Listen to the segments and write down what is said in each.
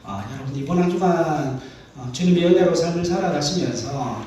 여러분 이번 한 주간 주님의 은혜로 삶을 살아가시면서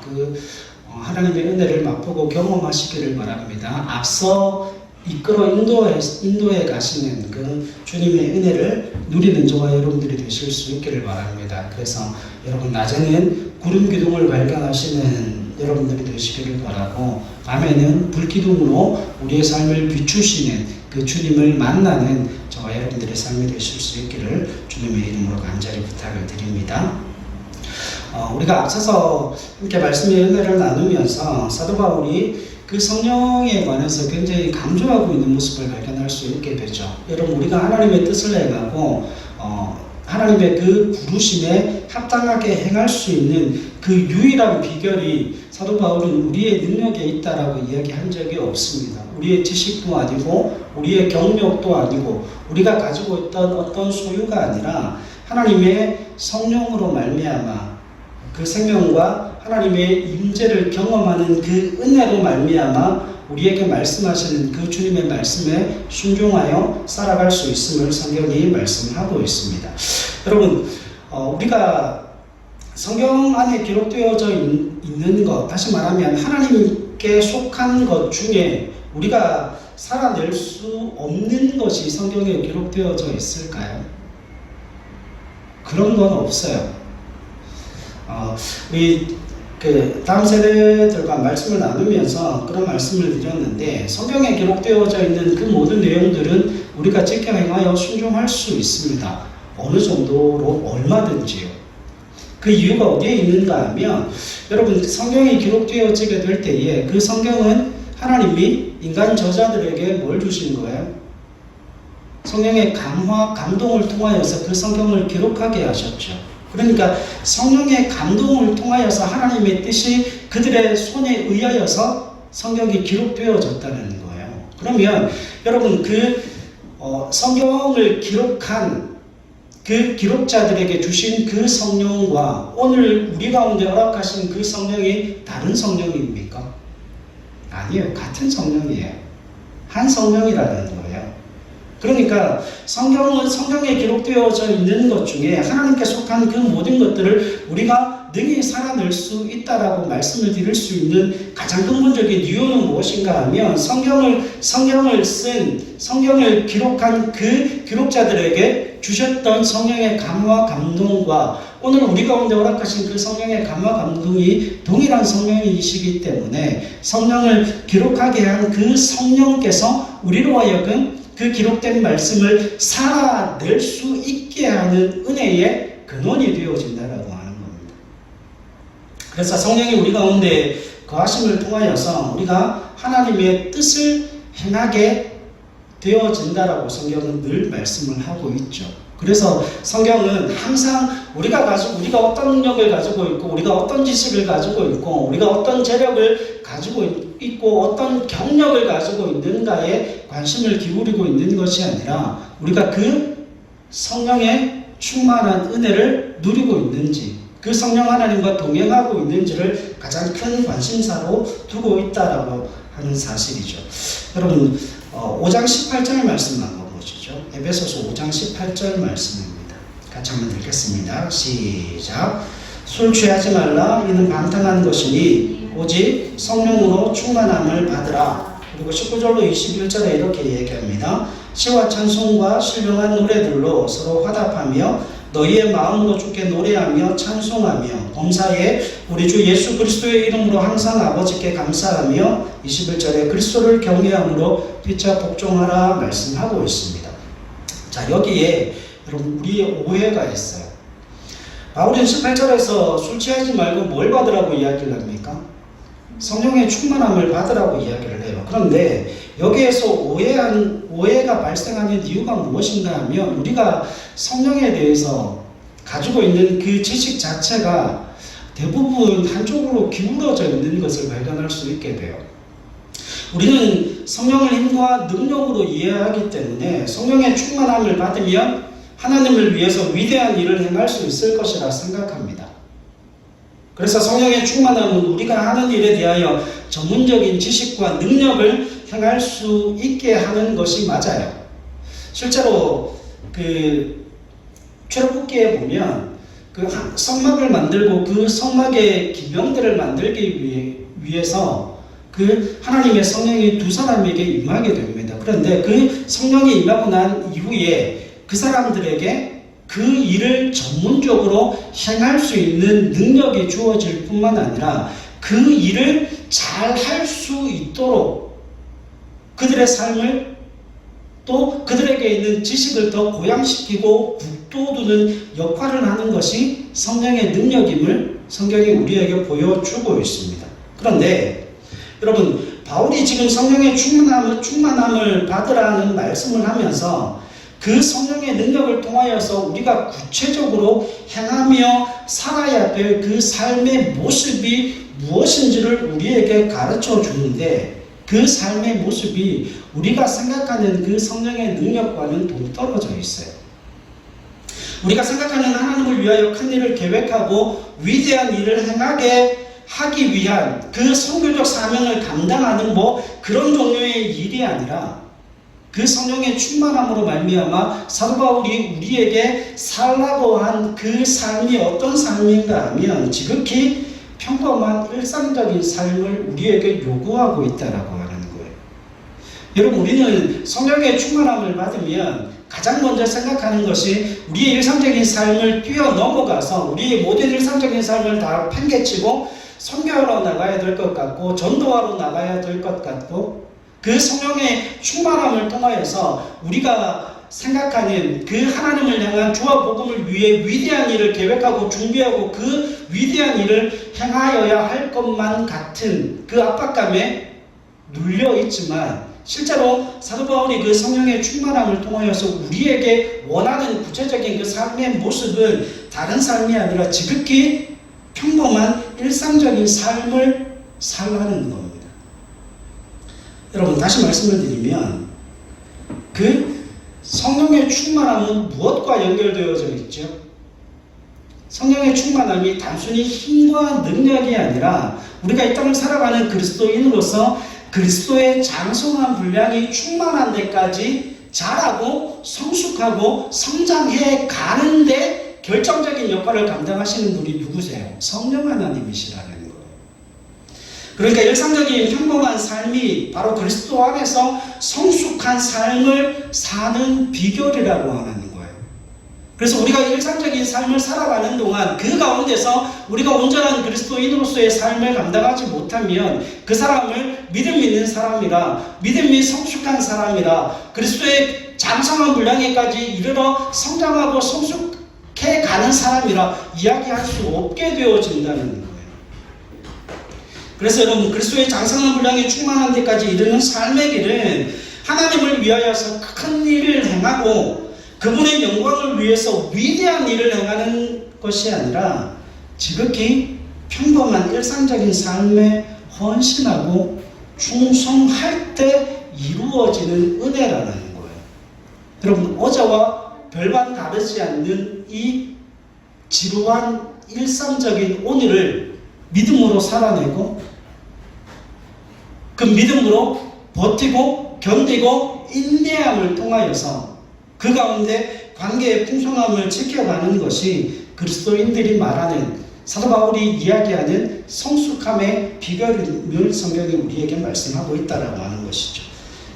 하나님의 은혜를 맛보고 경험하시기를 바랍니다. 앞서 이끌어 인도해 가시는 그 주님의 은혜를 누리는 저와 여러분들이 되실 수 있기를 바랍니다. 그래서 여러분 낮에는 구름 기둥을 발견하시는 여러분들이 되시기를 바라고, 밤에는 불기둥으로 우리의 삶을 비추시는 그 주님을 만나는 저와 여러분들의 삶이 되실 수 있기를 주님의 이름으로 간절히 부탁을 드립니다. 우리가 앞서서 이렇게 말씀의 은혜를 나누면서 사도 바울이 그 성령에 관해서 굉장히 강조하고 있는 모습을 발견할 수 있게 되죠. 여러분, 우리가 하나님의 뜻을 행하고 하나님의 그 부르심에 합당하게 행할 수 있는 그 유일한 비결이 사도 바울은 우리의 능력에 있다라고 이야기한 적이 없습니다. 우리의 지식도 아니고 우리의 경력도 아니고 우리가 가지고 있던 어떤 소유가 아니라 하나님의 성령으로 말미암아 그 생명과 하나님의 임재를 경험하는 그 은혜로 말미암아 우리에게 말씀하시는 그 주님의 말씀에 순종하여 살아갈 수 있음을 성경이 말씀하고 있습니다. 여러분, 우리가 성경 안에 기록되어져 있는 것, 다시 말하면 하나님께 속한 것 중에 우리가 살아낼 수 없는 것이 성경에 기록되어져 있을까요? 그런 건 없어요. 우리 다음 세대들과 말씀을 나누면서 그런 말씀을 드렸는데, 성경에 기록되어져 있는 그 모든 내용들은 우리가 지켜 행하여 순종할 수 있습니다. 어느 정도로 얼마든지요. 그 이유가 어디에 있는가 하면, 여러분, 성경이 기록되어지게 될 때에 그 성경은 하나님이 인간 저자들에게 뭘 주신 거예요? 성령의 감동을 통하여서 그 성경을 기록하게 하셨죠. 그러니까 성령의 감동을 통하여서 하나님의 뜻이 그들의 손에 의하여서 성경이 기록되어졌다는 거예요. 그러면 여러분, 성경을 기록한 그 기록자들에게 주신 그 성령과 오늘 우리 가운데 허락하신 그 성령이 다른 성령입니까? 아니에요. 같은 성령이에요. 한 성령이라는 거예요. 그러니까 성경에 기록되어져 있는 것 중에 하나님께 속한 그 모든 것들을 우리가 능히 살아낼 수 있다라고 말씀을 드릴 수 있는 가장 근본적인 이유는 무엇인가 하면, 성경을 기록한 그 기록자들에게 주셨던 성령의 감화 감동과 오늘 우리 가운데 허락하신 그 성령의 감화 감동이 동일한 성령이시기 때문에 성령을 기록하게 한 그 성령께서 우리로 하여금 그 기록된 말씀을 살아낼 수 있게 하는 은혜의 근원이 되어진다라고 하는 겁니다. 그래서 성령이 우리 가운데 거하심을 통하여서 우리가 하나님의 뜻을 행하게 되어진다라고 성경은 늘 말씀을 하고 있죠. 그래서 성경은 항상 우리가 어떤 능력을 가지고 있고, 우리가 어떤 지식을 가지고 있고, 우리가 어떤 재력을 가지고 있고, 어떤 경력을 가지고 있는가에 관심을 기울이고 있는 것이 아니라 우리가 그 성령의 충만한 은혜를 누리고 있는지, 그 성령 하나님과 동행하고 있는지를 가장 큰 관심사로 두고 있다라고 하는 사실이죠. 여러분, 5장 18절 말씀 한번 보시죠. 에베소서 5장 18절 말씀입니다. 같이 한번 읽겠습니다. 시작. 술 취하지 말라. 이는 방탕한 것이니 오직 성령으로 충만함을 받으라. 그리고 19절로 21절에 이렇게 얘기합니다. 시와 찬송과 신령한 노래들로 서로 화답하며 너희의 마음으로 주께 노래하며 찬송하며 범사에 우리 주 예수 그리스도의 이름으로 항상 아버지께 감사하며 21절에 그리스도를 경외함으로 피차 복종하라 말씀하고 있습니다. 자, 여기에 여러분, 우리의 오해가 있어요. 바울은 18절에서 술 취하지 말고 뭘 받으라고 이야기를 합니까? 성령의 충만함을 받으라고 이야기를 해요. 그런데 여기에서 오해가 발생하는 이유가 무엇인가 하면, 우리가 성령에 대해서 가지고 있는 그 지식 자체가 대부분 한쪽으로 기울어져 있는 것을 발견할 수 있게 돼요. 우리는 성령을 힘과 능력으로 이해하기 때문에 성령의 충만함을 받으면 하나님을 위해서 위대한 일을 행할 수 있을 것이라 생각합니다. 그래서 성령의 충만함은 우리가 하는 일에 대하여 전문적인 지식과 능력을 행할 수 있게 하는 것이 맞아요. 실제로 출애굽기에 보면 그 성막을 만들고 그 성막의 기명들을 만들기 위해서 그 하나님의 성령이 두 사람에게 임하게 됩니다. 그런데 그 성령이 임하고 난 이후에 그 사람들에게 그 일을 전문적으로 행할 수 있는 능력이 주어질 뿐만 아니라 그 일을 잘 할 수 있도록 그들의 삶을 또 그들에게 있는 지식을 더 고양시키고 북돋우는 역할을 하는 것이 성령의 능력임을 성경이 우리에게 보여주고 있습니다. 그런데 여러분, 바울이 지금 성령의 충만함을 받으라는 말씀을 하면서 그 성령의 능력을 통하여서 우리가 구체적으로 행하며 살아야 될 그 삶의 모습이 무엇인지를 우리에게 가르쳐 주는데, 그 삶의 모습이 우리가 생각하는 그 성령의 능력과는 동떨어져 있어요. 우리가 생각하는 하나님을 위하여 큰 일을 계획하고 위대한 일을 행하게 하기 위한 그 선교적 사명을 감당하는 그런 종류의 일이 아니라 그 성령의 충만함으로 말미암아 사도 바울이 우리에게 살라고 한 그 삶이 어떤 삶인가 하면 지극히 평범한 일상적인 삶을 우리에게 요구하고 있다라고 하는 거예요. 여러분, 우리는 성령의 충만함을 받으면 가장 먼저 생각하는 것이 우리의 일상적인 삶을 뛰어넘어가서 우리의 모든 일상적인 삶을 다 팽개치고 선교하러 나가야 될 것 같고 전도하러 나가야 될 것 같고, 그 성령의 충만함을 통하여서 우리가 생각하는 그 하나님을 향한 주와 복음을 위해 위대한 일을 계획하고 준비하고 그 위대한 일을 행하여야 할 것만 같은 그 압박감에 눌려 있지만, 실제로 사도 바울이 그 성령의 충만함을 통하여서 우리에게 원하는 구체적인 그 삶의 모습은 다른 삶이 아니라 지극히 평범한 일상적인 삶을 살라는 겁니다. 여러분, 다시 말씀을 드리면 그 성령의 충만함은 무엇과 연결되어져 있죠? 성령의 충만함이 단순히 힘과 능력이 아니라 우리가 이 땅을 살아가는 그리스도인으로서 그리스도의 장성한 분량이 충만한 데까지 자라고 성숙하고 성장해 가는데 결정적인 역할을 감당하시는 분이 누구세요? 성령 하나님이시라는 거예요. 그러니까 일상적인 평범한 삶이 바로 그리스도 안에서 성숙한 삶을 사는 비결이라고 하는 거예요. 그래서 우리가 일상적인 삶을 살아가는 동안 그 가운데서 우리가 온전한 그리스도인으로서의 삶을 감당하지 못하면 그 사람을 믿음 있는 사람이라, 믿음이 성숙한 사람이라, 그리스도의 장성한 분량에까지 이르러 성장하고 성숙해 가는 사람이라 이야기할 수 없게 되어진다는 거예요. 그래서 여러분, 그리스도의 장성한 분량이 충만한 데까지 이르는 삶의 길은 하나님을 위하여서 큰 일을 행하고 그분의 영광을 위해서 위대한 일을 행하는 것이 아니라 지극히 평범한 일상적인 삶에 헌신하고 충성할 때 이루어지는 은혜라는 거예요. 여러분, 어제와 별반 다르지 않는 이 지루한 일상적인 오늘을 믿음으로 살아내고 그 믿음으로 버티고 견디고 인내함을 통하여서 그 가운데 관계의 풍성함을 지켜가는 것이 그리스도인들이 말하는, 사도 바울이 이야기하는 성숙함의 비결임을 성경이 우리에게 말씀하고 있다라고 하는 것이죠.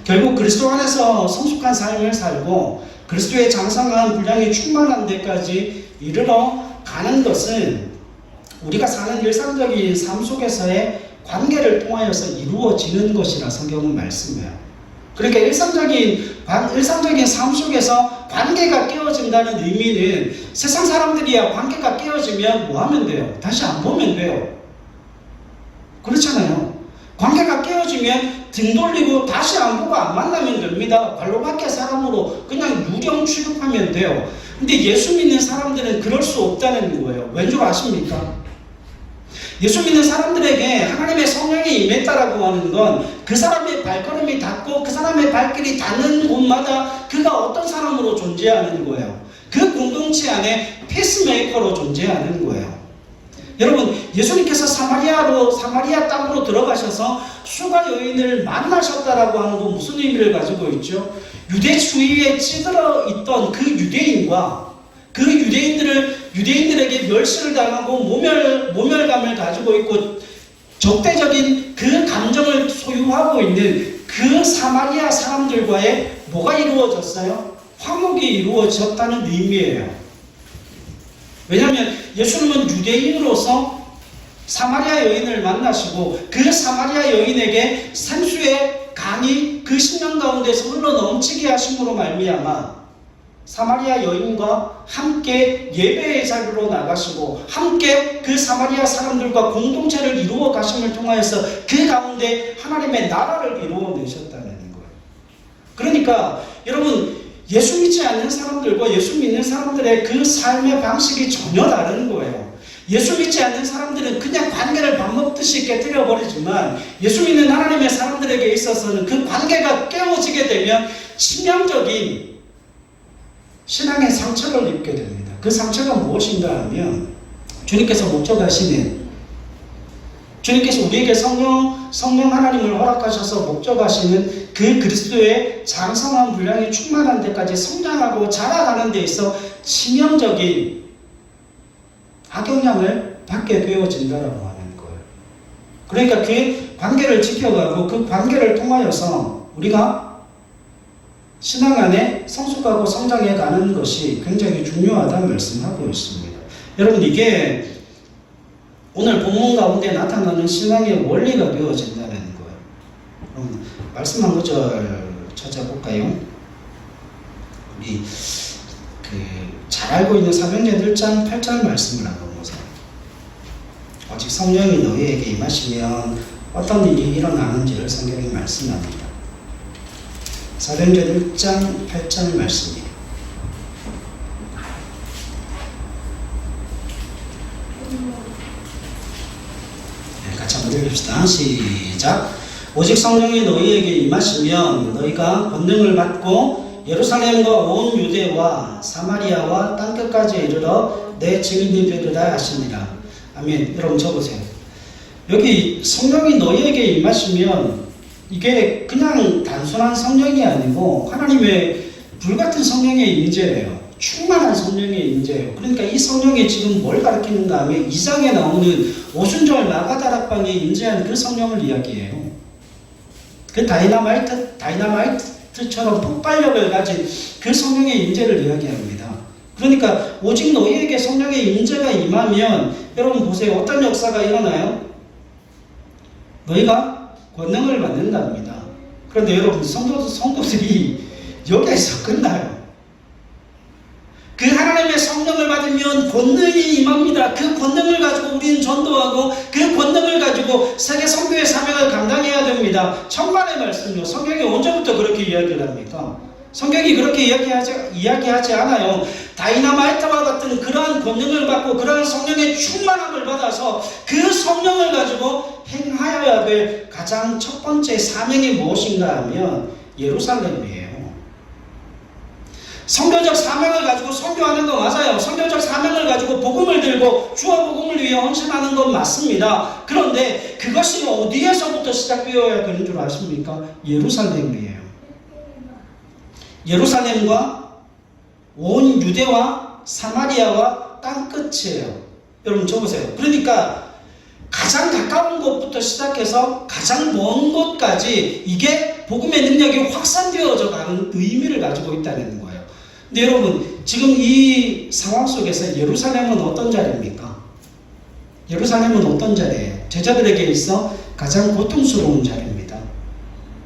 결국 그리스도 안에서 성숙한 삶을 살고 그리스도의 장성한 분량이 충만한 데까지 이르러 가는 것은 우리가 사는 일상적인 삶 속에서의 관계를 통하여서 이루어지는 것이라 성경은 말씀해요. 그러니까 일상적인 삶 속에서 관계가 깨어진다는 의미는 세상 사람들이야 관계가 깨어지면 뭐 하면 돼요? 다시 안 보면 돼요. 그렇잖아요. 관계가 깨어지면 등 돌리고 다시 안 보고 안 만나면 됩니다. 관로밖에 사람으로 그냥 유령 취급하면 돼요. 근데 예수 믿는 사람들은 그럴 수 없다는 거예요. 왠 줄 아십니까? 예수 믿는 사람들에게 하나님의 성령이 임했다라고 하는 건 그 사람의 발걸음이 닿고 그 사람의 발길이 닿는 곳마다 그가 어떤 사람으로 존재하는 거예요. 그 공동체 안에 피스메이커로 존재하는 거예요. 여러분, 예수님께서 사마리아 땅으로 들어가셔서 수가 여인을 만나셨다라고 하는 건 무슨 의미를 가지고 있죠? 유대주의에 찌들어 있던 그 유대인과 그 유대인들에게 멸시를 당하고 모멸감을 가지고 있고 적대적인 그 감정을 소유하고 있는 그 사마리아 사람들과의 뭐가 이루어졌어요? 화목이 이루어졌다는 의미예요. 왜냐하면 예수님은 유대인으로서 사마리아 여인을 만나시고 그 사마리아 여인에게 생수의 강이 그 심령 가운데서 흘러 넘치게 하심으로 말미암아 사마리아 여인과 함께 예배의 자리로 나가시고 함께 그 사마리아 사람들과 공동체를 이루어 가심을 통하여서 그 가운데 하나님의 나라를 이루어내셨다는 거예요. 그러니까 여러분 예수 믿지 않는 사람들과 예수 믿는 사람들의 그 삶의 방식이 전혀 다른 거예요. 예수 믿지 않는 사람들은 그냥 관계를 밥 먹듯이 깨뜨려 버리지만 예수 믿는 하나님의 사람들에게 있어서는 그 관계가 깨어지게 되면 치명적인 신앙의 상처를 입게 됩니다. 그 상처가 무엇인가 하면 주님께서 목적하시는 주님께서 우리에게 성령 하나님을 허락하셔서 목적하시는 그 그리스도의 장성한 분량이 충만한 데까지 성장하고 자라가는 데 있어 치명적인 악영향을 받게 되어진다라고 하는 거예요. 그러니까 그 관계를 지켜가고 그 관계를 통하여서 우리가 신앙 안에 성숙하고 성장해 가는 것이 굉장히 중요하다는 말씀하고 있습니다. 여러분 이게 오늘 본문 가운데 나타나는 신앙의 원리가 되어진다는 거예요. 그럼 말씀 한 구절 찾아볼까요? 우리 잘 알고 있는 사도행전 1장 8절 말씀을 한번 보세요. 오직 성령이 너희에게 임하시면 어떤 일이 일어나는지를 성경이 말씀합니다. 사도행전 1장 8절 말씀입니다. 네, 같이 한번 읽읍시다. 시작. 오직 성령이 너희에게 임하시면 너희가 권능을 받고 예루살렘과 온 유대와 사마리아와 땅끝까지 이르러 내 증인이 되리라 하시니라. 아멘. 여러분 적으세요. 여기 성령이 너희에게 임하시면 이게 그냥 단순한 성령이 아니고 하나님의 불같은 성령의 임재예요. 충만한 성령의 임재예요. 그러니까 이 성령이 지금 뭘 가리키는가 하면 2장에 나오는 오순절 마가다락방에 임재한 그 성령을 이야기해요. 그 다이나마이트처럼 폭발력을 가진 그 성령의 임재를 이야기합니다. 그러니까 오직 너희에게 성령의 임재가 임하면 여러분 보세요. 어떤 역사가 일어나요? 너희가 권능을 받는답니다. 그런데 여러분 성도들이 여기에서 끝나요. 그 하나님의 성령을 받으면 권능이 임합니다. 그 권능을 가지고 우리는 전도하고 그 권능을 가지고 세계 선교의 사명을 감당해야 됩니다. 천만의 말씀이요. 성경이 언제부터 그렇게 이야기를 합니까? 성경이 그렇게 이야기하지 않아요. 다이나마이트와 같은 그러한 권능을 받고 그러한 성령의 충만함을 받아서 그 성령을 가지고 행하여야 될 가장 첫 번째 사명이 무엇인가 하면 예루살렘이에요. 선교적 사명을 가지고 선교하는 거 맞아요. 선교적 사명을 가지고 복음을 들고 주와 복음을 위해 헌신하는 건 맞습니다. 그런데 그것이 어디에서부터 시작되어야 되는 줄 아십니까? 예루살렘이에요. 예루살렘과 온 유대와 사마리아와 땅끝이에요. 여러분 적으세요. 그러니까 가장 가까운 곳부터 시작해서 가장 먼 곳까지 이게 복음의 능력이 확산되어져 가는 의미를 가지고 있다는 거예요. 근데 여러분 지금 이 상황 속에서 예루살렘은 어떤 자리입니까? 예루살렘은 어떤 자리예요? 제자들에게 있어 가장 고통스러운 자리입니다.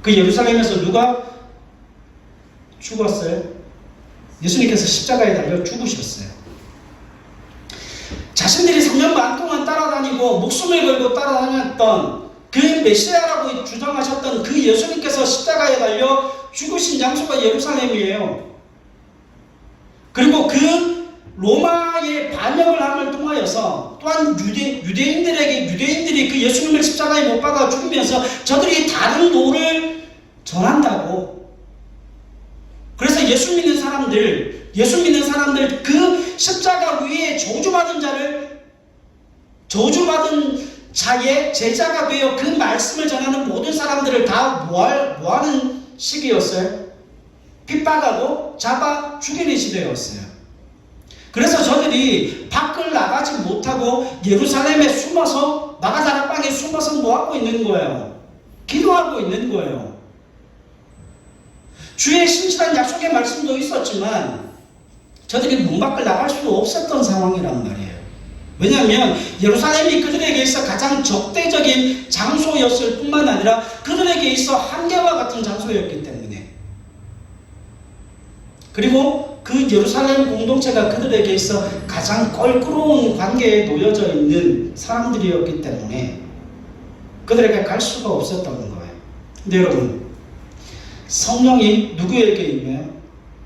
그 예루살렘에서 누가 죽었어요? 예수님께서 십자가에 달려 죽으셨어요. 자신들이 3년 반 동안 따라다니고 목숨을 걸고 따라다녔던 그 메시아라고 주장하셨던 그 예수님께서 십자가에 달려 죽으신 장소가 예루살렘이에요. 그리고 그 로마의 반역을 함을 통하여서 또한 유대인들이 그 예수님을 십자가에 못 박아 죽으면서 저들이 다른 도를 전한다고. 그래서 예수 믿는 사람들 그 십자가 위에 저주받은 자의 제자가 되어 그 말씀을 전하는 모든 사람들을 다 뭐하는 시기였어요? 핍박하고 잡아 죽이는 시대였어요. 그래서 저들이 밖을 나가지 못하고 예루살렘에 숨어서 마가다락방에 숨어서 뭐하고 있는 거예요? 기도하고 있는 거예요. 주의 신실한 약속의 말씀도 있었지만 저들이 문 밖을 나갈 수도 없었던 상황이란 말이에요. 왜냐하면 예루살렘이 그들에게 있어 가장 적대적인 장소였을 뿐만 아니라 그들에게 있어 한계와 같은 장소였기 때문에, 그리고 그 예루살렘 공동체가 그들에게 있어 가장 껄끄러운 관계에 놓여져 있는 사람들이었기 때문에 그들에게 갈 수가 없었던 거예요. 근데 여러분, 성령이 누구에게 임해요?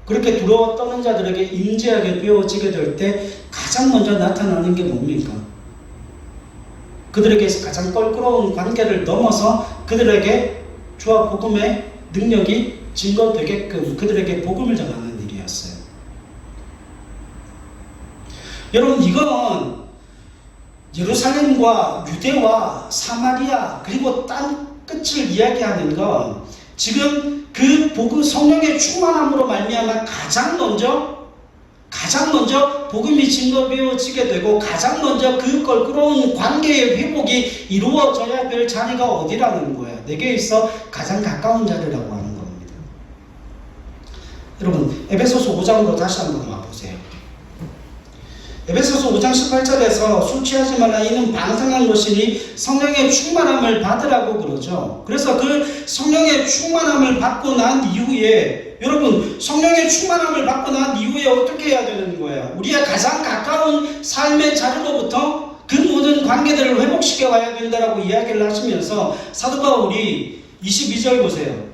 그렇게 두려워 떠는 자들에게 임재하게 되어지게 될 때 가장 먼저 나타나는 게 뭡니까? 그들에게서 가장 껄끄러운 관계를 넘어서 그들에게 주와 복음의 능력이 증거되게끔 그들에게 복음을 전하는 일이었어요. 여러분, 이건 예루살렘과 유대와 사마리아 그리고 땅 끝을 이야기하는 건 지금 그 복음 성령의 충만함으로 말미암아 가장 먼저 복음이 증거되어지게 되고 가장 먼저 그 껄끄러운 관계의 회복이 이루어져야 될 자리가 어디라는 거예요? 내게 있어 가장 가까운 자리라고 하는 겁니다. 여러분, 에베소서 5장으로 다시 한번 와보세요. 에베소서 5장 18절에서 술 취하지 말라 이는 방탕한 것이니 성령의 충만함을 받으라고 그러죠. 그래서 그 성령의 충만함을 받고 난 이후에, 여러분, 성령의 충만함을 받고 난 이후에 어떻게 해야 되는 거예요? 우리의 가장 가까운 삶의 자리로부터 그 모든 관계들을 회복시켜 가야 된다라고 이야기를 하시면서 사도 바울이 22절 보세요.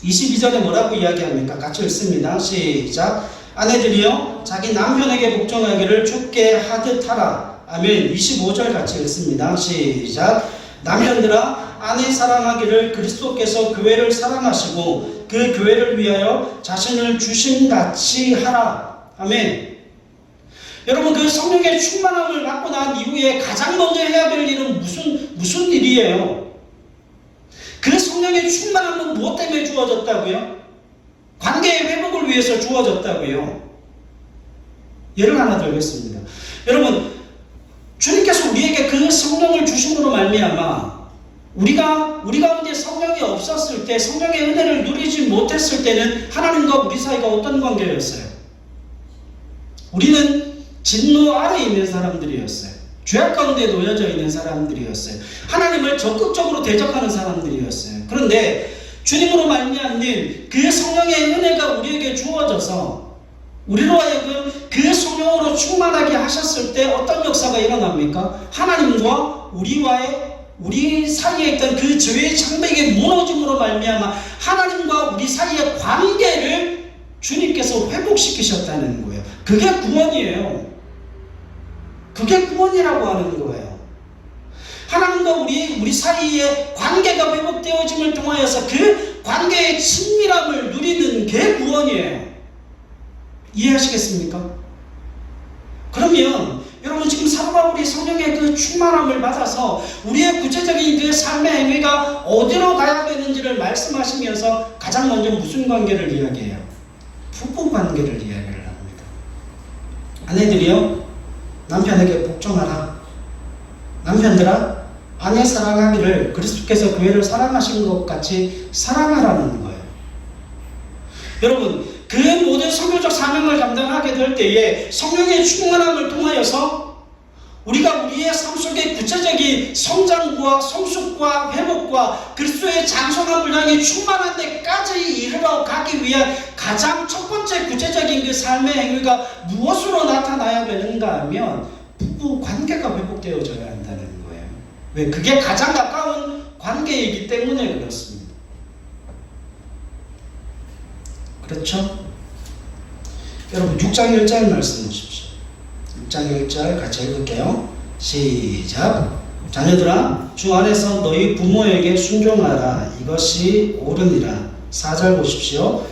22절에 뭐라고 이야기합니까? 같이 읽습니다. 시작. 아내들이여 자기 남편에게 복종하기를 주께 하듯 하라. 아멘. 25절 같이 읽습니다. 시작. 남편들아 아내 사랑하기를 그리스도께서 교회를 사랑하시고 그 교회를 위하여 자신을 주심같이 하라. 아멘. 여러분, 그 성령의 충만함을 받고 난 이후에 가장 먼저 해야 될 일은 무슨 일이에요? 그 성령의 충만함은 무엇 때문에 주어졌다고요? 관계의 회복을 위해서 주어졌다고요. 예를 하나 들겠습니다. 여러분, 주님께서 우리에게 그 성령을 주심으로 말미암아 우리 가운데 성령이 없었을 때, 성령의 은혜를 누리지 못했을 때는 하나님과 우리 사이가 어떤 관계였어요? 우리는 진노 아래 있는 사람들이었어요. 죄악 가운데 놓여져 있는 사람들이었어요. 하나님을 적극적으로 대적하는 사람들이었어요. 그런데 주님으로 말미암는 그 성령의 은혜가 우리에게 주어져서 우리로 하여금 그 성령으로 충만하게 하셨을 때 어떤 역사가 일어납니까? 하나님과 우리 사이에 있던 그 죄의 창백이 무너짐으로 말미암아 하나님과 우리 사이의 관계를 주님께서 회복시키셨다는 거예요. 그게 구원이에요. 그게 구원이라고 하는 거예요. 하나님과 우리 사이의 관계가 회복되어짐을 통하여서 그 관계의 친밀함을 누리는 게 구원이에요. 이해하시겠습니까? 그러면 여러분, 지금 사도 바울이 성령의 그 충만함을 받아서 우리의 구체적인 그 삶의 행위가 어디로 가야 되는지를 말씀하시면서 가장 먼저 무슨 관계를 이야기해요? 부부 관계를 이야기를 합니다. 아내들이요 남편에게 복종하라. 남편들아 아내 사랑하기를 그리스도께서 교회를 사랑하신 것 같이 사랑하라는 거예요. 여러분, 그 모든 선교적 사명을 감당하게 될 때에 성령의 충만함을 통하여서 우리가 우리의 삶 속에 구체적인 성장과 성숙과 회복과 그리스도의 장성함을 향해 충만한 데까지 이르러 가기 위한 가장 첫 번째 구체적인 그 삶의 행위가 무엇으로 나타나야 되는가 하면 부부 관계가 회복되어져야 한다는 거예요. 왜? 그게 가장 가까운 관계이기 때문에 그렇습니다. 그렇죠? 여러분, 6장 1절 말씀 보십시오. 6장 1절 같이 읽을게요. 시작. 자녀들아 주 안에서 너희 부모에게 순종하라. 이것이 옳으니라. 4절 보십시오.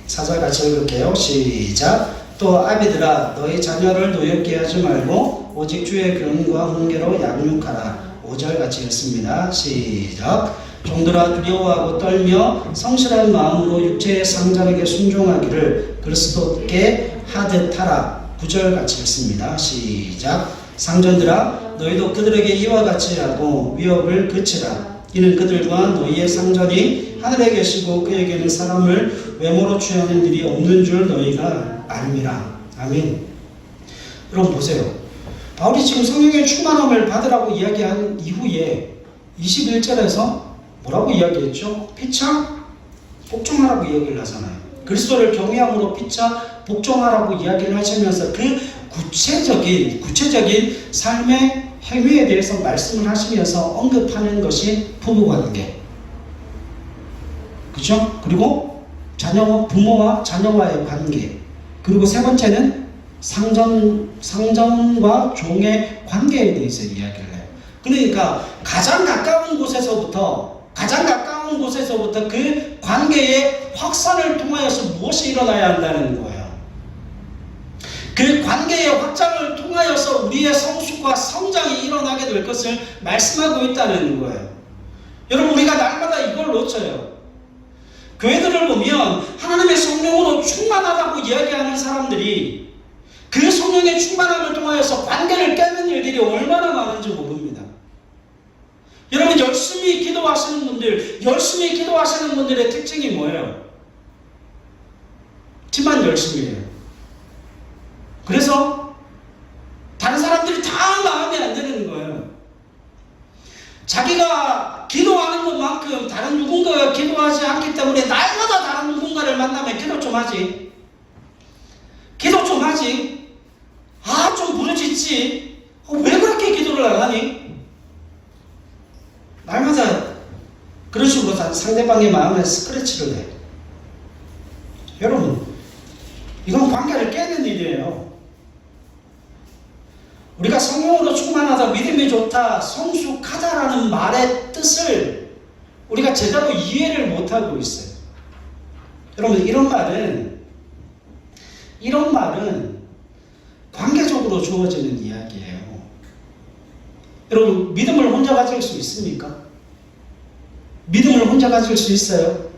4절 같이 읽을게요. 시작. 또 아비들아 너희 자녀를 노엽게 하지 말고 오직 주의 교훈과 훈계로 양육하라. 5절 같이 읽습니다. 시작. 종들아 두려워하고 떨며 성실한 마음으로 육체의 상전에게 순종하기를 그리스도께 하듯 하라. 9절 같이 읽습니다. 시작. 상전들아 너희도 그들에게 이와 같이 하고 위협을 그치라. 이는 그들과 너희의 상전이 하늘에 계시고 그에게는 사람을 외모로 취하는 일이 없는 줄 너희가 알미라. 아멘. 여러분 보세요. 바울이 지금 성령의 충만함을 받으라고 이야기한 이후에 21절에서 뭐라고 이야기했죠? 피차 복종하라고 이야기를 하잖아요. 그리스도를 경외함으로 피차 복종하라고 이야기를 하시면서 그 구체적인 삶의 행위에 대해서 말씀을 하시면서 언급하는 것이 부부관계, 그죠? 그리고 부모와 자녀와의 관계, 그리고 세 번째는 상전과 종의 관계에 대해서 이야기를 해요. 그러니까 가장 가까운 곳에서부터 그 관계의 확산을 통하여서 무엇이 일어나야 한다는 거예요. 그 관계의 확장을 통하여서 우리의 성숙과 성장이 일어나게 될 것을 말씀하고 있다는 거예요. 여러분, 우리가 날마다 이걸 놓쳐요. 교회들을 보면 하나님의 성령으로 충만하다고 이야기하는 사람들이 그 성령의 충만함을 통하여서 관계를 깨는 일들이 얼마나 많은지 모릅니다. 여러분, 열심히 기도하시는 분들의 특징이 뭐예요? 집만 열심히 해요. 그래서 다른 사람들이 다 마음에 안 드는 거예요. 자기가 기도하는 것만큼 다른 누군가가 기도하지 않기 때문에 날마다 다른 누군가를 만나면 기도 좀 하지. 좀 부르짖지. 왜 그렇게 기도를 안 하니? 날마다 그런 식으로 상대방의 마음에 스크래치를 해. 여러분, 이건 관계를 깨는 일이에요. 우리가 성령으로 충만하다, 믿음이 좋다, 성숙하다라는 말의 뜻을 우리가 제대로 이해를 못하고 있어요. 여러분, 이런 말은 관계적으로 주어지는 이야기예요. 여러분, 믿음을 혼자 가질 수 있습니까? 믿음을 혼자 가질 수 있어요?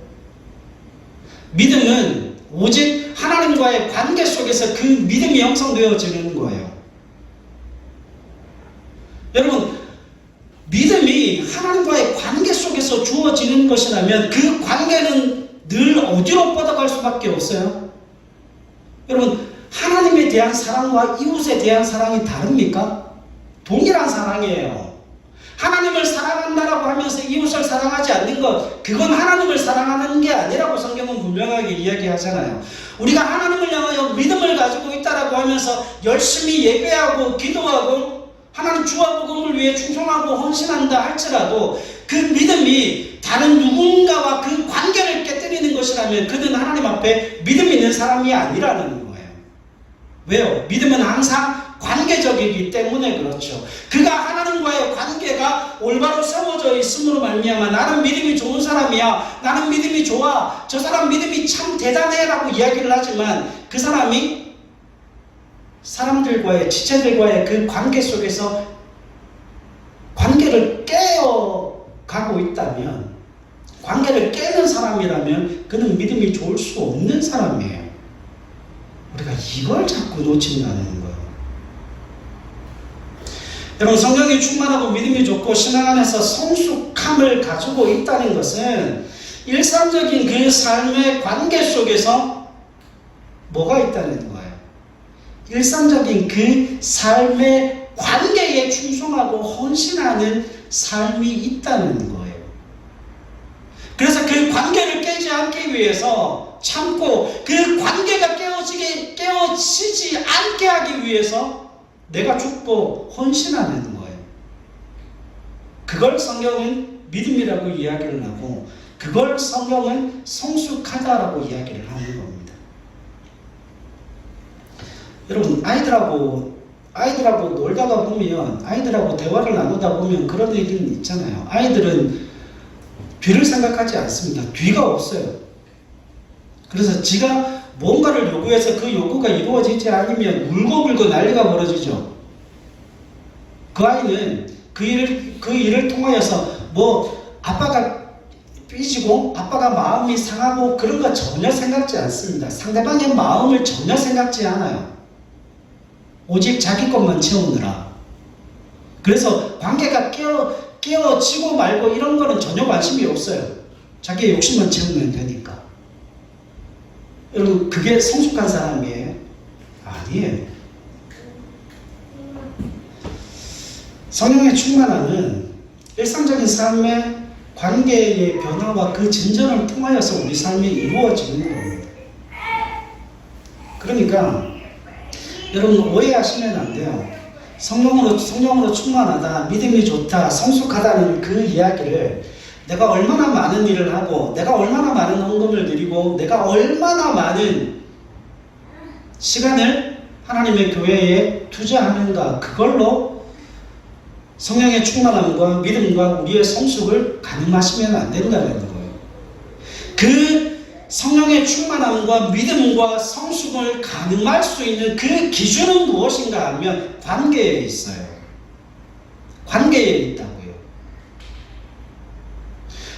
믿음은 오직 하나님과의 관계 속에서 그 믿음이 형성되어지는 거예요. 여러분, 믿음이 하나님과의 관계 속에서 주어지는 것이라면 그 관계는 늘 어디로 뻗어갈 수밖에 없어요? 여러분, 하나님에 대한 사랑과 이웃에 대한 사랑이 다릅니까? 동일한 사랑이에요. 하나님을 사랑한다라고 하면서 이웃을 사랑하지 않는 것, 그건 하나님을 사랑하는 게 아니라고 성경은 분명하게 이야기하잖아요. 우리가 하나님을 향하여 믿음을 가지고 있다라고 하면서 열심히 예배하고 기도하고 하나님 주와 복음을 위해 충성하고 헌신한다 할지라도 그 믿음이 다른 누군가와 그 관계를 깨뜨리는 것이라면 그는 하나님 앞에 믿음 있는 사람이 아니라는 거예요. 왜요? 믿음은 항상 관계적이기 때문에 그렇죠. 그가 하나님과의 관계가 올바로 세워져 있음으로 말미암아 나는 믿음이 좋은 사람이야, 나는 믿음이 좋아, 저 사람 믿음이 참 대단해 라고 이야기를 하지만 그 사람이 사람들과의, 지체들과의 그 관계 속에서 관계를 깨어가고 있다면, 관계를 깨는 사람이라면 그는 믿음이 좋을 수 없는 사람이에요. 우리가 이걸 자꾸 놓친다는 거예요. 여러분, 성령이 충만하고 믿음이 좋고 신앙 안에서 성숙함을 가지고 있다는 것은 일상적인 그 삶의 관계 속에서 뭐가 있다는 거예요? 일상적인 그 삶의 관계에 충성하고 헌신하는 삶이 있다는 거예요. 그래서 그 관계를 깨지 않기 위해서 참고 그 관계가 깨어지지 않게 하기 위해서 내가 죽고 헌신하는 거예요. 그걸 성경은 믿음이라고 이야기를 하고 그걸 성경은 성숙하다라고 이야기를 하는 겁니다. 여러분, 아이들하고 놀다가 보면, 아이들하고 대화를 나누다 보면 그런 얘기는 있잖아요. 아이들은 뒤를 생각하지 않습니다. 뒤가 없어요. 그래서 지가 뭔가를 요구해서 그 요구가 이루어지지 않으면 울고불고 난리가 벌어지죠. 그 아이는 그 일을 통하여서 아빠가 삐지고 아빠가 마음이 상하고 그런 거 전혀 생각지 않습니다. 상대방의 마음을 전혀 생각지 않아요. 오직 자기 것만 채우느라. 그래서 관계가 깨어지고 말고 이런 거는 전혀 관심이 없어요. 자기의 욕심만 채우면 되니까. 여러분, 그게 성숙한 사람이에요? 아니에요. 성령의 충만함은 일상적인 삶의 관계의 변화와 그 진전을 통하여서 우리 삶이 이루어지는 겁니다. 그러니까 여러분, 오해하시면 안 돼요. 성령으로 충만하다, 믿음이 좋다, 성숙하다는 그 이야기를 내가 얼마나 많은 일을 하고, 내가 얼마나 많은 헌금을 드리고, 내가 얼마나 많은 시간을 하나님의 교회에 투자하는가, 그걸로 성령의 충만함과 믿음과 우리의 성숙을 가늠하시면 안 된다는 거예요. 그 성령의 충만함과 믿음과 성숙을 가늠할 수 있는 그 기준은 무엇인가 하면 관계에 있어요. 관계에 있다고요.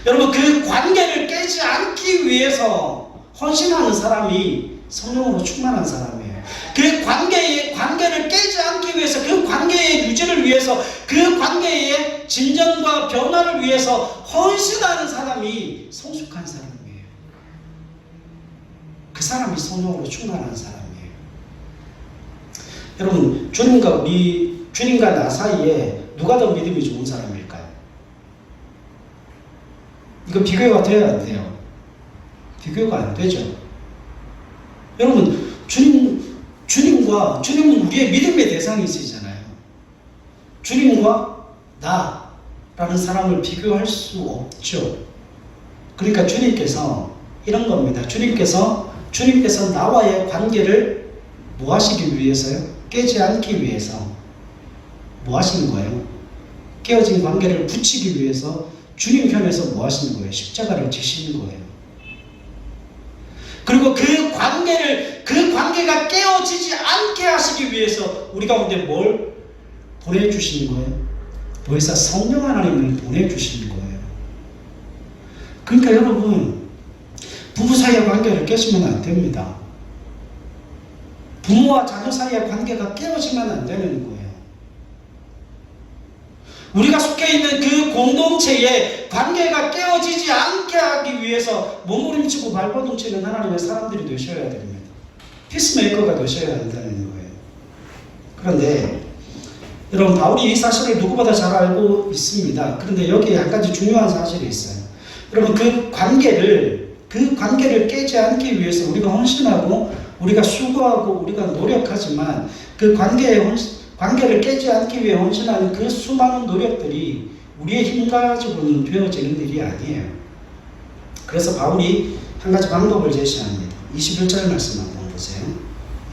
여러분, 그 관계를 깨지 않기 위해서 헌신하는 사람이 성령으로 충만한 사람이에요. 그 관계를 깨지 않기 위해서, 그 관계의 유지를 위해서, 그 관계의 진전과 변화를 위해서 헌신하는 사람이 성숙한 사람이에요. 그 사람이 성령으로 충만한 사람이에요. 여러분, 주님과 나 사이에 누가 더 믿음이 좋은 사람일까요? 이거 비교가 돼야 안 돼요? 비교가 안 되죠. 여러분, 주님은 우리의 믿음의 대상이시잖아요. 주님과 나라는 사람을 비교할 수 없죠. 그러니까 주님께서 이런 겁니다. 주님께서 나와의 관계를 뭐 하시기 위해서요? 깨지 않기 위해서 뭐 하시는 거예요? 깨어진 관계를 붙이기 위해서 주님 편에서 뭐 하시는 거예요? 십자가를 지시는 거예요. 그리고 그 관계가 깨어지지 않게 하시기 위해서 우리 가운데 뭘 보내주시는 거예요? 보혜사 성령 하나님을 보내주시는 거예요. 그러니까 여러분, 부부 사이의 관계를 깨시면 안 됩니다. 부모와 자녀 사이의 관계가 깨어지면 안 되는 거예요. 우리가 속해 있는 그 공동체의 관계가 깨어지지 않게 하기 위해서 몸부림치고 발버둥치는 하나님의 사람들이 되셔야 됩니다. 피스메이커가 되셔야 한다는 거예요. 그런데 여러분, 바울이 이 사실을 누구보다 잘 알고 있습니다. 그런데 여기에 한 가지 중요한 사실이 있어요. 여러분, 그 관계를 깨지 않기 위해서 우리가 헌신하고 우리가 수고하고 우리가 노력하지만 그 관계를 깨지 않기 위해 헌신하는 그 수많은 노력들이 우리의 힘 가지고는 되어지는 일이 아니에요. 그래서 바울이 한 가지 방법을 제시합니다. 21절 말씀 한번 보세요.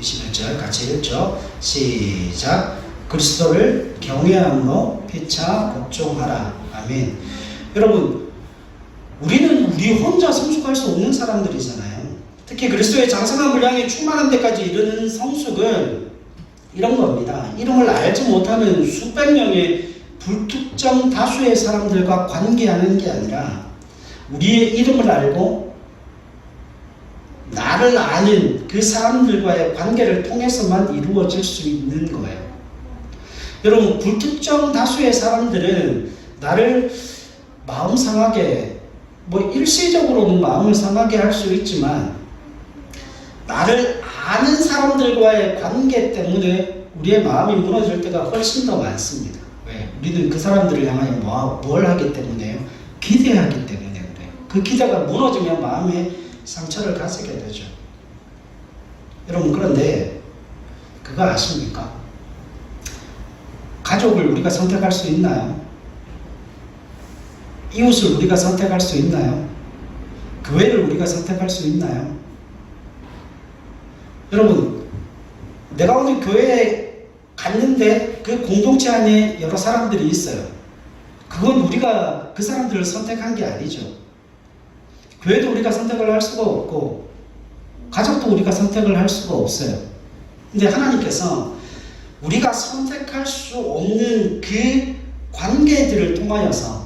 21절 같이 읽죠. 시작. 그리스도를 경외함으로 피차 복종하라. 아멘. 여러분, 우리는 우리 혼자 성숙할 수 없는 사람들이잖아요. 특히 그리스도의 장성한 분량에 충만한 데까지 이르는 성숙은 이런 겁니다. 이름을 알지 못하는 수백 명의 불특정 다수의 사람들과 관계하는 게 아니라 우리의 이름을 알고 나를 아는 그 사람들과의 관계를 통해서만 이루어질 수 있는 거예요. 여러분, 불특정 다수의 사람들은 나를 마음 상하게, 일시적으로는 마음을 상하게 할 수 있지만 나를 아는 사람들과의 관계 때문에 우리의 마음이 무너질 때가 훨씬 더 많습니다. 왜? 우리는 그 사람들을 향하여 뭘 하기 때문에요? 기대하기 때문에 그래요. 그 기대가 무너지면 마음에 상처를 가지게 되죠. 여러분, 그런데 그거 아십니까? 가족을 우리가 선택할 수 있나요? 이웃을 우리가 선택할 수 있나요? 교회를 우리가 선택할 수 있나요? 여러분, 내가 오늘 교회에 갔는데 그 공동체 안에 여러 사람들이 있어요. 그건 우리가 그 사람들을 선택한 게 아니죠. 교회도 우리가 선택을 할 수가 없고 가족도 우리가 선택을 할 수가 없어요. 근데 하나님께서 우리가 선택할 수 없는 그 관계들을 통하여서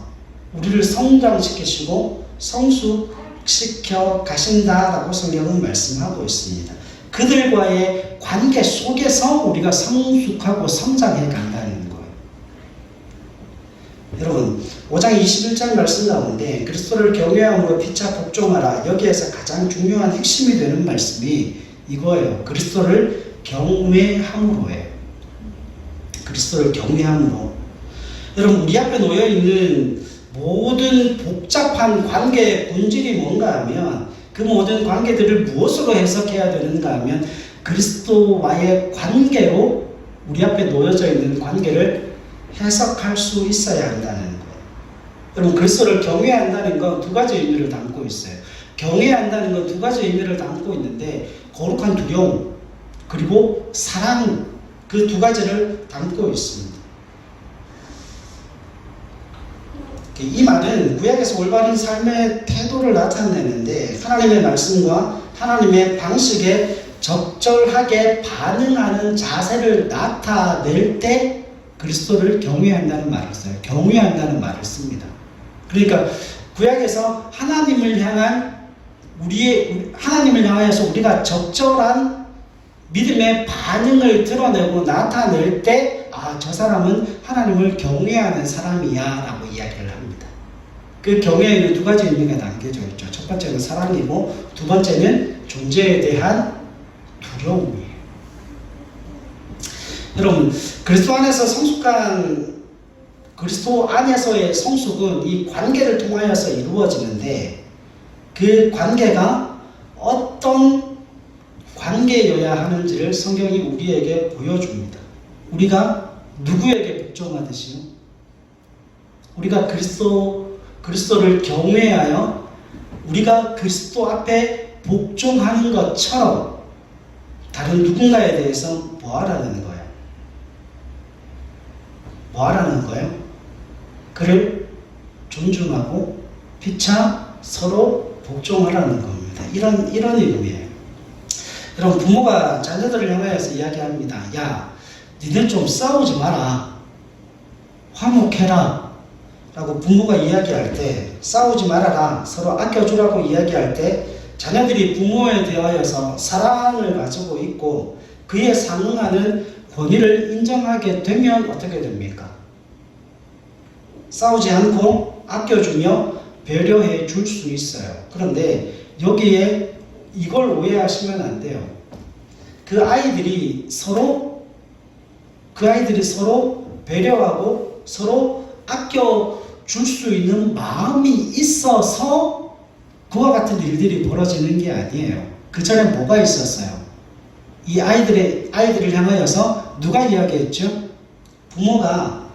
우리를 성장시키시고 성숙시켜 가신다라고 성경은 말씀하고 있습니다. 그들과의 관계 속에서 우리가 성숙하고 성장해 간다는 거예요. 여러분 5장 21절 말씀 가운데 그리스도를 경외함으로 피차 복종하라. 여기에서 가장 중요한 핵심이 되는 말씀이 이거예요. 그리스도를 경외함으로예요. 그리스도를 경외함으로. 여러분 우리 앞에 놓여있는 모든 복잡한 관계의 본질이 뭔가 하면 그 모든 관계들을 무엇으로 해석해야 되는가 하면 그리스도와의 관계로 우리 앞에 놓여져 있는 관계를 해석할 수 있어야 한다는 거예요. 여러분 그리스도를 경외한다는 건 두 가지 의미를 담고 있어요. 경외한다는 건 두 가지 의미를 담고 있는데 거룩한 두려움 그리고 사랑 그 두 가지를 담고 있습니다. 이 말은 구약에서 올바른 삶의 태도를 나타내는데 하나님의 말씀과 하나님의 방식에 적절하게 반응하는 자세를 나타낼 때 그리스도를 경외한다는 말을 써요. 경외한다는 말을 씁니다. 그러니까 구약에서 하나님을 향하여서 우리가 적절한 믿음의 반응을 드러내고 나타낼 때, 저 사람은 하나님을 경외하는 사람이야 라고 이야기를 합니다. 그 경외에는 두 가지 의미가 담겨져 있죠. 첫 번째는 사랑이고 두 번째는 존재에 대한 두려움이에요. 여러분 그리스도 안에서의 성숙은 이 관계를 통하여서 이루어지는데 그 관계가 어떤 관계여야 하는지를 성경이 우리에게 보여줍니다. 우리가 누구에게 복종하듯이요? 우리가 그리스도를 경외하여 우리가 그리스도 앞에 복종하는 것처럼 다른 누군가에 대해서 뭐하라는 거예요? 뭐하라는 거예요? 그를 존중하고 피차 서로 복종하라는 겁니다. 이런 의미예요. 여러분 부모가 자녀들을 향하여서 이야기합니다. 야, 니들 좀 싸우지 마라. 화목해라. 라고 부모가 이야기할 때 싸우지 말아라. 서로 아껴주라고 이야기할 때 자녀들이 부모에 대하여서 사랑을 가지고 있고 그에 상응하는 권위를 인정하게 되면 어떻게 됩니까? 싸우지 않고 아껴주며 배려해 줄 수 있어요. 그런데 여기에 이걸 오해하시면 안 돼요. 그 아이들이 서로 배려하고 서로 아껴줄 수 있는 마음이 있어서 그와 같은 일들이 벌어지는 게 아니에요. 그 전에 뭐가 있었어요? 이 아이들을 향하여서 누가 이야기했죠? 부모가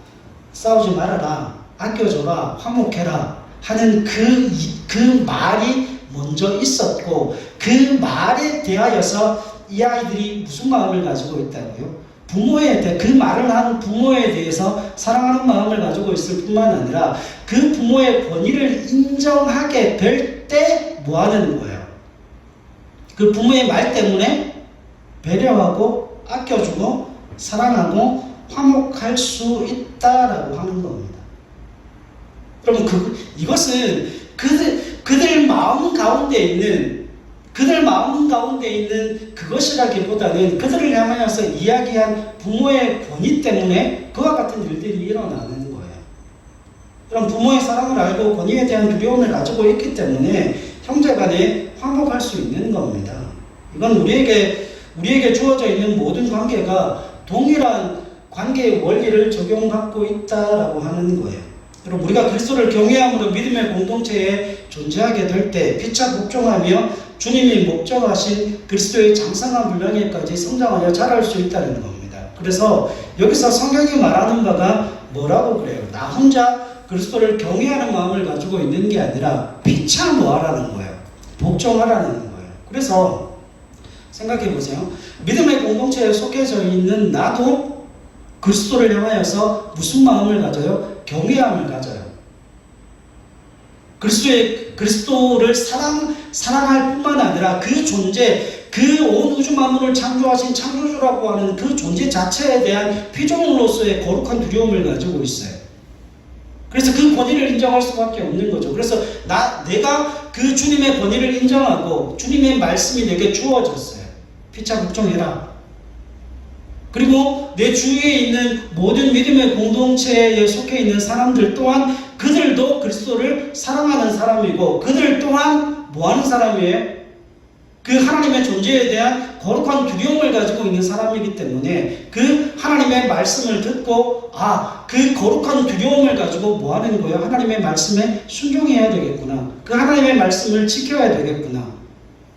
싸우지 말아라, 아껴줘라, 화목해라 하는 그 말이 먼저 있었고 그 말에 대하여서 이 아이들이 무슨 마음을 가지고 있다고요? 그 말을 하는 부모에 대해서 사랑하는 마음을 가지고 있을 뿐만 아니라 그 부모의 권위를 인정하게 될 때 뭐 하는 거예요? 그 부모의 말 때문에 배려하고 아껴주고 사랑하고 화목할 수 있다라고 하는 겁니다. 그럼 이것은 그들 마음 가운데 있는 그것이라기보다는 그들을 향하여서 이야기한 부모의 권위 때문에 그와 같은 일들이 일어나는 거예요. 그럼 부모의 사랑을 알고 권위에 대한 두려움을 가지고 있기 때문에 형제간에 화목할 수 있는 겁니다. 이건 우리에게 주어져 있는 모든 관계가 동일한 관계의 원리를 적용받고 있다라고 하는 거예요. 여러분 우리가 그리스도를 경외함으로 믿음의 공동체에 존재하게 될 때 피차 복종하며 주님이 목적하신 그리스도의 장성한 분량에까지 성장하여 자랄 수 있다는 겁니다. 그래서 여기서 성경이 말하는 바가 뭐라고 그래요? 나 혼자 그리스도를 경외하는 마음을 가지고 있는 게 아니라 피차 뭐하라는 거예요? 복종하라는 거예요. 그래서 생각해 보세요. 믿음의 공동체에 속해져 있는 나도 그리스도를 향하여서 무슨 마음을 가져요? 경외함을 가져요. 그리스도를 사랑할 뿐만 아니라 그 존재, 그 온 우주 만물을 창조하신 창조주라고 하는 그 존재 자체에 대한 피조물로서의 거룩한 두려움을 가지고 있어요. 그래서 그 권위를 인정할 수밖에 없는 거죠. 그래서 내가 그 주님의 권위를 인정하고 주님의 말씀이 내게 주어졌어요. 피차 복종해라. 그리고 내 주위에 있는 모든 믿음의 공동체에 속해 있는 사람들 또한 그들도 그리스도를 사랑하는 사람이고 그들 또한 뭐하는 사람이에요? 그 하나님의 존재에 대한 거룩한 두려움을 가지고 있는 사람이기 때문에 그 하나님의 말씀을 듣고 그 거룩한 두려움을 가지고 뭐 하는 거예요? 하나님의 말씀에 순종해야 되겠구나. 그 하나님의 말씀을 지켜야 되겠구나.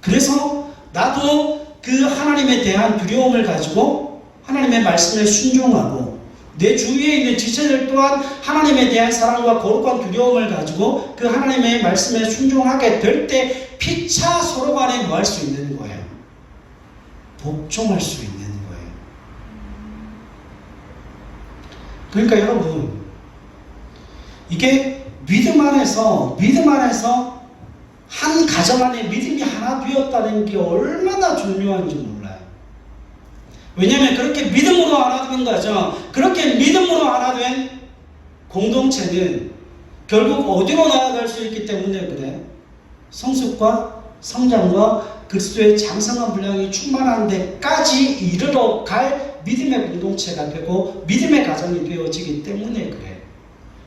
그래서 나도 그 하나님에 대한 두려움을 가지고 하나님의 말씀에 순종하고 내 주위에 있는 지체들 또한 하나님에 대한 사랑과 거룩한 두려움을 가지고 그 하나님의 말씀에 순종하게 될 때 피차 서로 간에 뭐 할 수 있는 거예요? 복종할 수 있는 거예요. 그러니까 여러분, 이게 믿음 안에서 한 가정 안에 믿음이 하나 되었다는 게 얼마나 중요한지 몰라요. 왜냐하면 그렇게 믿음으로 하나 된 거죠. 그렇게 믿음으로 하나 된 공동체는 결국 어디로 나아갈 수 있기 때문에 그래. 성숙과 성장과 그리스도의 장성한 분량이 충만한 데까지 이르러 갈 믿음의 공동체가 되고 믿음의 가정이 되어지기 때문에 그래.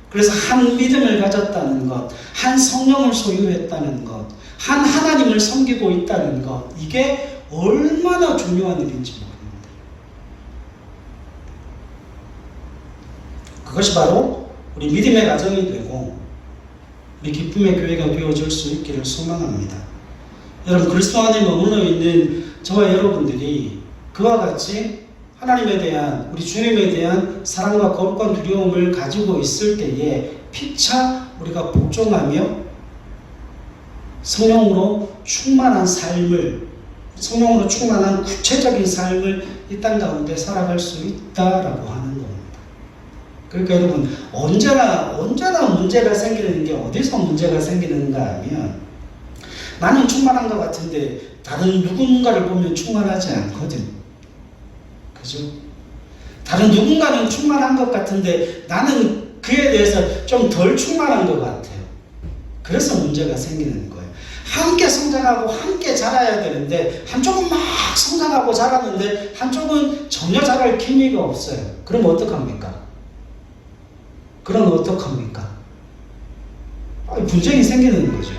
그래서 한 믿음을 가졌다는 것, 한 성령을 소유했다는 것, 한 하나님을 섬기고 있다는 것, 이게 얼마나 중요한 일인지 모릅니다. 그것이 바로 우리 믿음의 가정이 되고 우리 기쁨의 교회가 되어질 수 있기를 소망합니다. 여러분, 그리스도 안에 머물러 있는 저와 여러분들이 그와 같이 하나님에 대한, 우리 주님에 대한 사랑과 거룩한 두려움을 가지고 있을 때에 피차 우리가 복종하며 성령으로 충만한 삶을, 성령으로 충만한 구체적인 삶을 이 땅 가운데 살아갈 수 있다라고 하는 겁니다. 그러니까 여러분, 언제나 문제가 생기는 게 어디서 문제가 생기는가 하면 나는 충만한 것 같은데 다른 누군가를 보면 충만하지 않거든. 그죠? 다른 누군가는 충만한 것 같은데 나는 그에 대해서 좀 덜 충만한 것 같아요. 그래서 문제가 생기는 거예요. 함께 성장하고 함께 자라야 되는데 한쪽은 막 성장하고 자라는데 한쪽은 전혀 자랄 기미가 없어요. 그럼 어떡합니까? 분쟁이 생기는 거죠.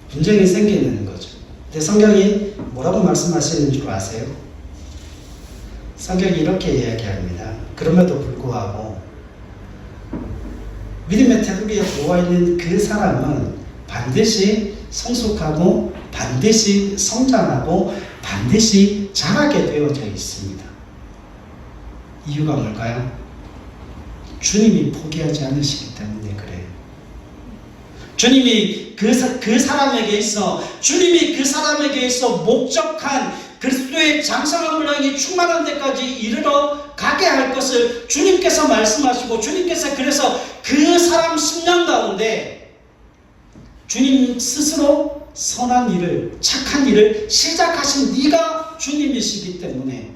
분쟁이 생기는 거죠. 근데 성경이 뭐라고 말씀하시는 줄 아세요? 성경이 이렇게 이야기합니다. 그럼에도 불구하고 믿음의 태국에 들어와 있는 그 사람은 반드시 성숙하고 반드시 성장하고 반드시 자라게 되어져 있습니다. 이유가 뭘까요? 주님이 포기하지 않으시기 때문에 그래요. 주님이 그 사람에게 있어 목적한 그리스도의 장성한 분량이 충만한 데까지 이르러 가게 할 것을 주님께서 말씀하시고 주님께서 그래서 그 사람 심령 가운데 주님 스스로 선한 일을, 착한 일을 시작하신 네가 주님이시기 때문에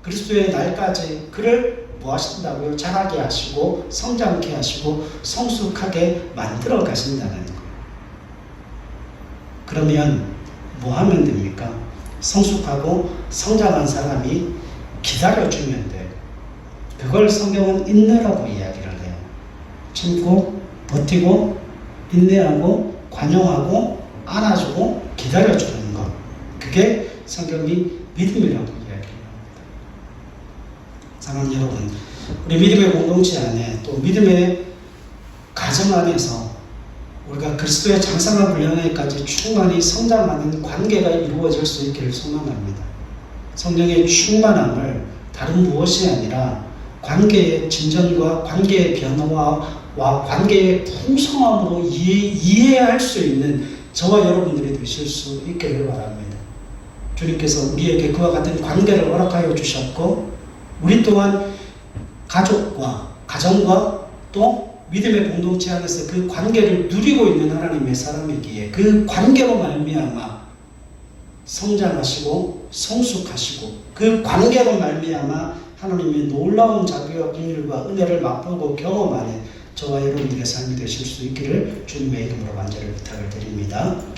그리스도의 날까지 그를 뭐 하신다고요? 자라게 하시고 성장케 하시고 성숙하게 만들어 가신다는 거예요. 그러면 뭐 하면 됩니까? 성숙하고 성장한 사람이 기다려주면 돼요. 그걸 성경은 인내라고 이야기를 해요. 참고 버티고 인내하고 관용하고 안아주고 기다려주는 것. 그게 성경이 믿음이라고 이야기합니다. 사랑하는 여러분, 우리 믿음의 공동체 안에 또 믿음의 가정 안에서 우리가 그리스도의 장성한 분량에까지 충만히 성장하는 관계가 이루어질 수 있기를 소망합니다. 성령의 충만함을 다른 무엇이 아니라 관계의 진전과 관계의 변화와 관계의 풍성함으로 이해할 수 있는 저와 여러분들이 되실 수 있기를 바랍니다. 주님께서 우리에게 그와 같은 관계를 허락하여 주셨고 우리 또한 가족과 가정과 또 믿음의 공동체 안에서 그 관계를 누리고 있는 하나님의 사람이기에 그 관계로 말미암아 성장하시고 성숙하시고 그 관계로 말미암아 하나님의 놀라운 자비와 긍휼과 은혜를 맛보고 경험하는 저와 여러분들의 삶이 되실 수 있기를 주님의 이름으로 간절히 부탁을 드립니다.